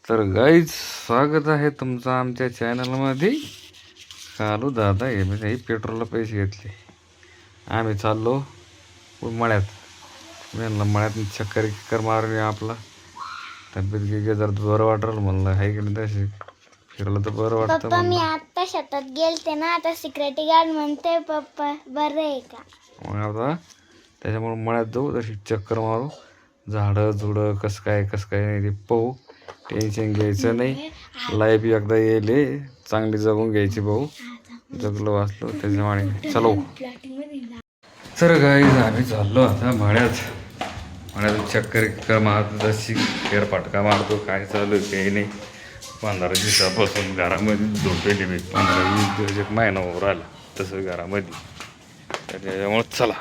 तर गाईज स्वागत आहे तुमचं आमच्या चॅनलमध्ये. कालू दादा हे म्हणजे पेट्रोलला पैसे घेतले. आम्ही चाललो मळ्यात. म्हणलं मळ्यात चक्कर मारून आपला तब्येत गे जर बरं वाटलं म्हणलं आहे की नाही. तसे फिरलं तर बरं वाटतं. पप्पा मी आता शेतात गेलते ना, आता सिक्युरिटी गार्ड म्हणते पप्पा बरं आहे का. मग आता त्याच्यामुळे मळ्यात जाऊ, तशी चक्कर मारू, झाडं झुडं कसं काय नाही ते पाहू. टेन्शन घ्यायचं नाही. लाईफ एकदा येले चांगली जगून घ्यायची भाऊ. जगलो वाचलो त्याच्यामुळे चलो. तर गाईज आम्ही चाललो आता मळ्यात चक्कर मारतो, जशी फेरफटका मारतो. काय चालू आहे काही नाही. 15 दिवसापासून घरामध्ये झोपेली मी. 15-20 दिवस एक महिना वर आला तसं घरामध्ये. तर त्याच्यामुळे चला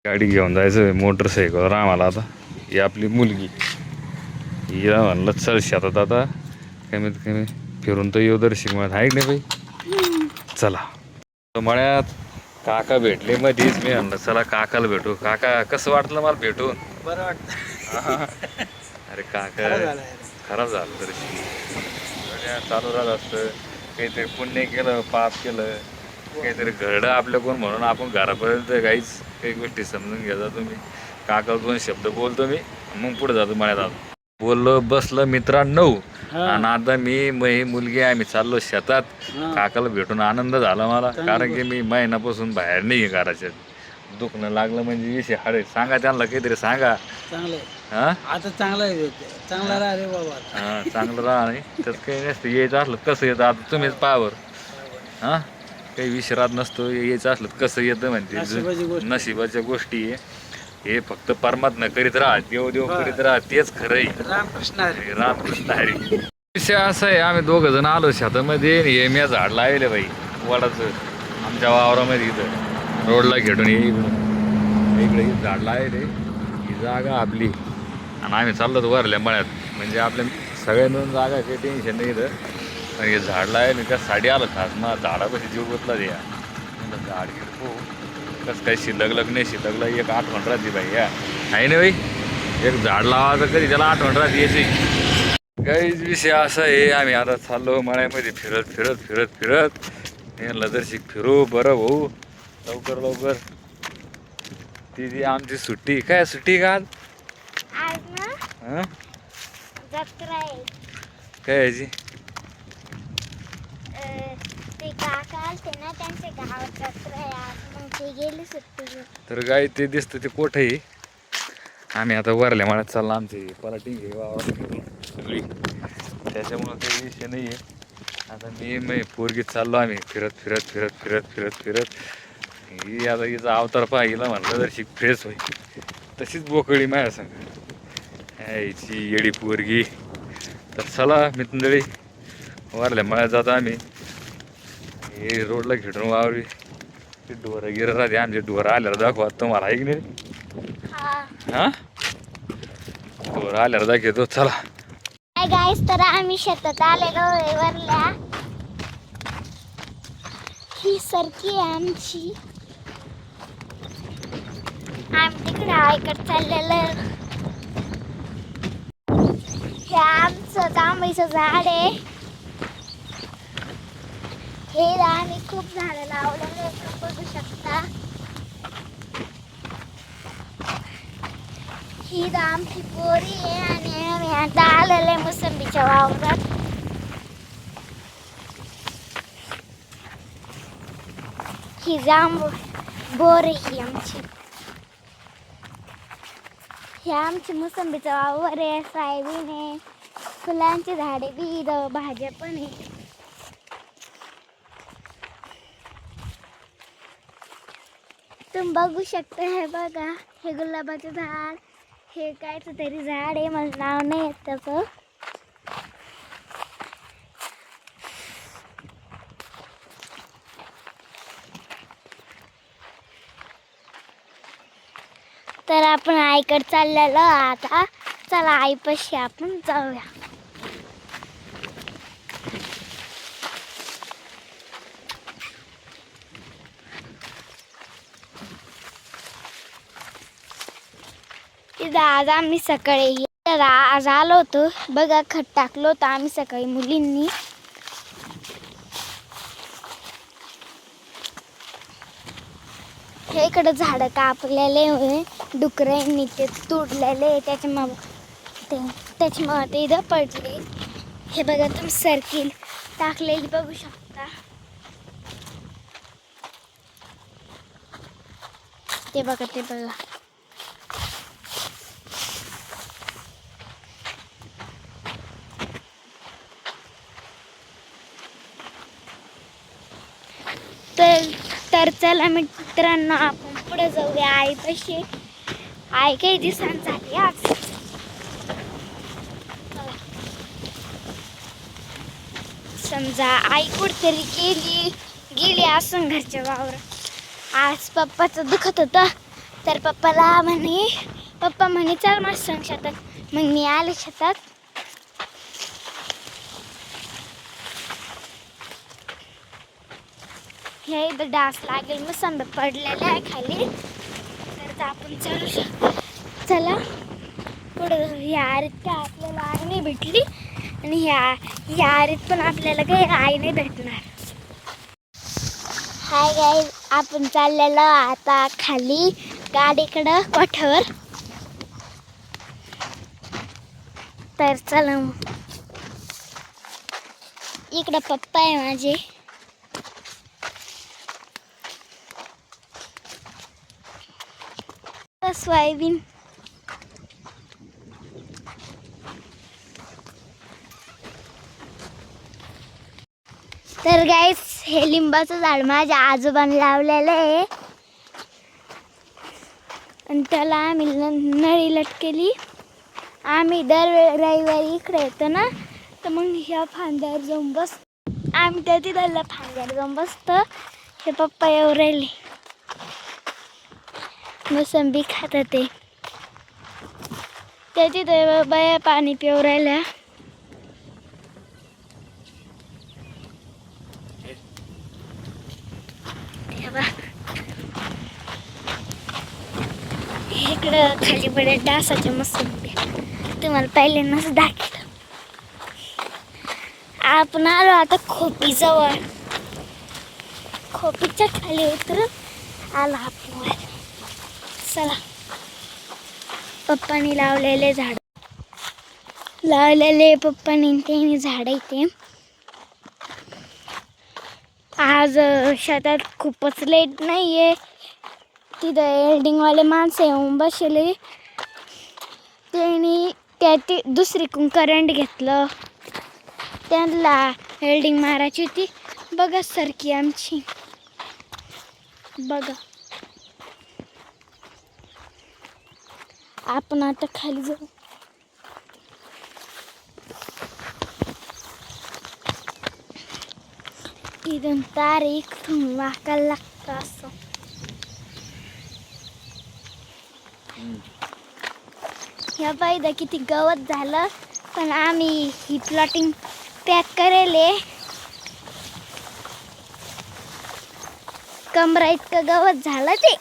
गाडी घेऊन जायचं मोटरसायकलवर आम्हाला. आता ही आपली मुलगी, हिला म्हणलं चल शेतात आता कमीत कमी फिरून तर येऊ दर्शिक मळ्यात आहे की नाही बाई. चला मळ्यात काका भेटले मध्येच. मी म्हणलं चला काकाला भेटू. काका कसं वाटलं मला भेटून? बरं वाटतं. अरे काका खराब झालं तर चालू राहत असतं. काहीतरी पुण्य केलं, पाप केलं, काहीतरी घरडं आपल्याकडून म्हणून आपण घरापर्यंत काहीच काही गोष्टी समजून घ्यायचा. तुम्ही काका 2 शब्द बोलतो मी, मग पुढे जातो मळ्यात. आलो बोललो बसलं मित्रांनो. आणि आता मी मुलगी आम्ही चाललो शेतात. काकाला भेटून आनंद झाला मला, कारण की मी महिन्यापासून बाहेर नाही आहे घराच्या. दुखणं लागलं म्हणजे विषय हाडे. सांगा त्यांना काहीतरी सांगा. चांगलं हा आता चांगला आहे, चांगला राहा रे बाबा. हा चांगलं राहा नाही त्यात काही नसतं. यायचं असलं कसं येतं आता तुम्हीच पावर. हा काही विश्रात नसतो. यायचं असलं कसं येतं म्हणते. नशिबाच्या गोष्टी आहे. हे फक्त परमात्मा करीत राहा, देव करीत राहा, तेच खरं आहे. रामकृष्ण हरी. रामकृष्ण हरी. विषय असा आहे, आम्ही 2 जण आलो शेतामध्ये. हे मी झाड लावले बाई वडाचं आमच्या वावरामध्ये. इथं रोडला घेऊन इकडे झाड लावले. ही जागा आपली आणि आम्ही चाललो तर वरल्या मळ्यात. म्हणजे आपल्या सगळ्या मिळून जागा काही टेन्शन नाही इथं. आणि हे झाड लावले त्या साडी आलं खास ना, झाडापाशी जीव गुतला द्या. झाड घेतो कसं काही शिल्लक नाही. शिल्लकला एक आठवण राहते बाई. या आहे ना बाई, एक झाड लावायचं कधी त्याला आठवण राहते याची. काहीच विषय असा आहे, आम्ही आता चाललो मळ्यामध्ये फिरत यांना जरशी फिरू बरं भाऊ. लवकर ती आमची सुट्टी. काय सुट्टी का आज? हां जत्रा आहे. काय याची? ते काका आलते ना, त्यांच्या गावात जत्रा आहे आज, मग ते गेले सुट्टी. तर गाय ते दिसतं ते कोठं आहे. आम्ही आता वरल्या मळ्यात चाललो. आमची पलाटिंग आहे वावरात सगळी, त्याच्यामुळं काही विषय नाही आहे. आता मी पोरगीत चाललो आम्ही फिरत. ही आता हिचा अवतार पाहिला म्हणलं जर शिक फ्रेश होईल. तशीच बोकळी माझ्या संग यायची येडी पोरगी. तर चला मित्रंडळी वरल्या मळ्यात जातो आम्ही. हे रोडला घेऊन वावरी ते ढोरं गिरं राहते. आमचे ढोरं आल्यावर दाखवा तुम्हाला आहे की नाही. हां ढोरं आल्यावर दाखवतो चला. गाईस तर आम्ही शेतात आलेलो आहे वरल्या. ही सरकी आहे आमची. आम्ही तिकडे आईकडे चाललेलं. हे आमचं जांभळीचं झाड आहे. हे आम्ही खूप झाडं लावलेले आहेत, बघू शकता. ही आमची पोरी आहे आणि आम्ही आता आलेले मोसंबीच्या वावरात. ही बोर ही आमची. हे आमची मोसंबीचा वावर आहे, सोयाबीन आहे, फुलांची झाडे बी, भाज्या पण आहे. तुम्ही बघू शकता. हे बघा, हे गुलाबाचं झाड, हे कायचं तरी झाड आहे, मला नाव नाही येत त्याचं. तर आपण आईकडे चाललेलो आता. चला आईपाशी आपण जाऊया. तिथं आज आम्ही सकाळी तर आज आलो होतो बघा, खत टाकलं होतं आम्ही सकाळी मुलींनी. हे इकडं झाडं कापलेले होय डुकरांनी, ते तुडलेले, त्याच्यामुळे ते इथं पडले. हे बघा तुम्ही सर्किल टाकलेली बघू शकता. ते बघा. तर चला मित्रांनो, आपण पुढे जाऊया. आई कशी, आई काही दिवसांनी झाली आज. समजा आई कुठतरी गेली असं घरच्या वावरात. आज पप्पाचं दुखत होतं, तर पप्पा म्हणे चल माझ्या संग शेतात. मग मी आले शेतात. हे इथं डास लागेल मग समजा पडलेलं आहे खाली. तर आपण चालू शकतो. चला पुढं. ह्या आरीत काय आपल्याला आई नाही भेटली, आणि ह्या आरीत पण आपल्याला काही आई नाही भेटणार. हाय गाईज, आपण चाललेलो आता खाली गाडीकडं कोठ्यावर. तर चला, इकडं पप्पा आहे माझे. सोयाबीन. तर गाईस, हे लिंबाचं झाड माझ्या आजोबांनी लावलेलं आहे, आणि त्याला आम्ही नळी लटकेली. आम्ही दर रविवारी इकडे येतो ना, तर मग ह्या फांद्यावर जाऊन आम्ही त्या तिथल्या फांद्यावर जाऊन बसतो. हे पप्पा येऊ राहिले, मोसंबी खातात ते. त्या तिथे बाया पाणी पिऊ राहिल्या. इकडं खाली पडे डासाच्या मोसंबी तुम्हाला पहिल्यांदाच दाखवलं. आपण आलो आता खोपी जवळ. खोपीच्या खाली उतरून आला आपण. चला, पप्पानी लावलेले झाड, पप्पानी त्यांनी झाड इथे. आज शेतात खूपच लेट नाहीये. तिथं एल्डिंगवाले माणसं येऊन बसले. त्यांनी दुसरीकडून करंट घेतलं, त्यांना एल्डिंग मारायची होती. बघा सरकी आमची, बघा. आपण आता खाली जाऊ. इथून तार इकडून वाकायला लागतं असं. ह्या पाहिजे किती गवत झालं, पण आम्ही ही प्लॉटिंग पॅक करेले. कमरा इतकं गवत झालं ते.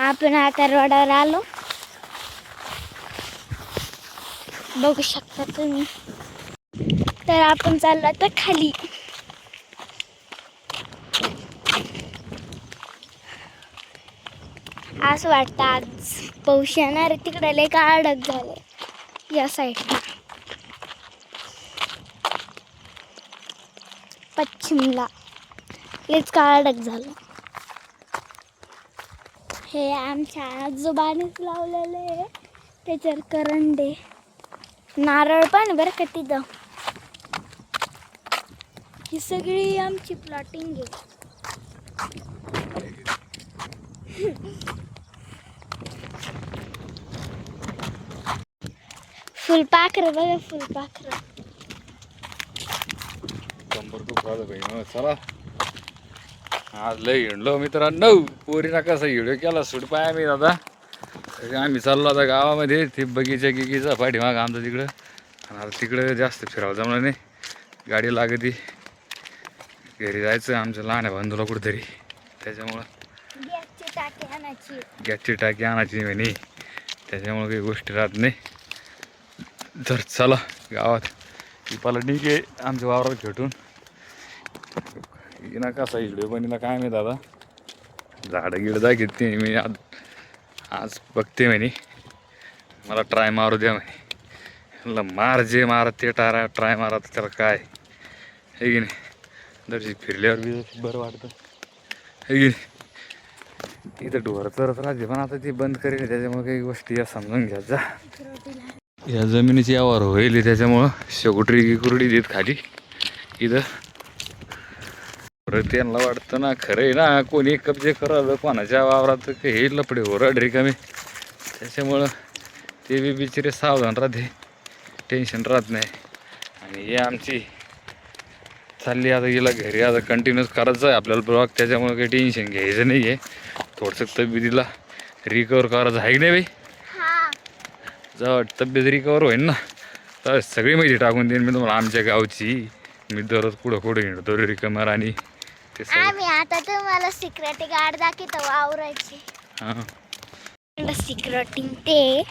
आपण आता रोडावर आलो, बघू शकता तुम्ही. तर आपण चाललो आता खाली. असं वाटतं आज पाऊस येणार. तिकडे लय काळढग झाले या साईडला, पश्चिमला लयच काळढग झालं. हे आमच्या आजोबानेच लावलेलं आहे, त्याच्यावर करंडे. नारळ पण बरं का तिथं. ही सगळी आमची प्लॉटिंग आहे. फुलपाखरं बघा, फुलपाखरं. चला, आज लय हिंडलो मित्रांनो. पोरीना कसा व्हिडिओ केला सूट पाय आम्ही दादा. आम्ही चाललो आता गावामध्ये. ते बगीचा पाठीमाग आमचं तिकडं. आणि आता तिकडं जास्त फिरावं जमलं नाही, गाडी लागती. घरी जायचं आमच्या लहान बंधूला कुठेतरी, त्याच्यामुळं गॅसची टाकी आणायची. गॅसची टाकी आणायची म्हणे, त्याच्यामुळं काही गोष्टी राहत नाही. तर चला गावात टिपाला ठीक आहे आमच्या वावरात भेटून. ना कसा व्हिडिओ बनिला काय माहीत दादा, झाडं गिडं दाखवते मी आज बघते म्हणे, मला ट्राय मारू द्या म्हणे. म्हणलं मार जे मार ते ट्राय मारा, त्याला काय आहे की नाही. दर्शी फिरल्यावर बी बरं वाटतं आहे की नाही. इथं ढोर चरत राहते पण आता ती बंद करेल, त्याच्यामुळे काही गोष्टी या समजून घ्यायचा. या जमिनीची यावर होईल त्याच्यामुळं शेकोटरी गिकुरडी देत खाली इथं. परत त्यांना वाटतं ना खरं आहे ना, कोणी कब्जे करावं कोणाच्या वावरात हे लपडे ओरड रिकामे, त्याच्यामुळं ते बी बिचारे सावधान राहते, टेन्शन राहत नाही. आणि हे आमची चालली आता गेला घरी, आता कंटिन्यूस करायचं आहे आपल्याला ब्लॉग, त्याच्यामुळे काही टेन्शन घ्यायचं नाही आहे. थोडंसं तब्येतीला रिकवर करायचं आहे की नाही बाई. जेव्हा तब्येत रिकवर होईल ना तर सगळी माहिती टाकून देईन मी तुम्हाला आमच्या गावची. मी दररोज कुठं हिंडतो रिकमर आणि ते आम्ही आता तुम्हाला सिक्युरिटी गार्ड दाखवतो वावरायची. हां सिक्युरिटी ते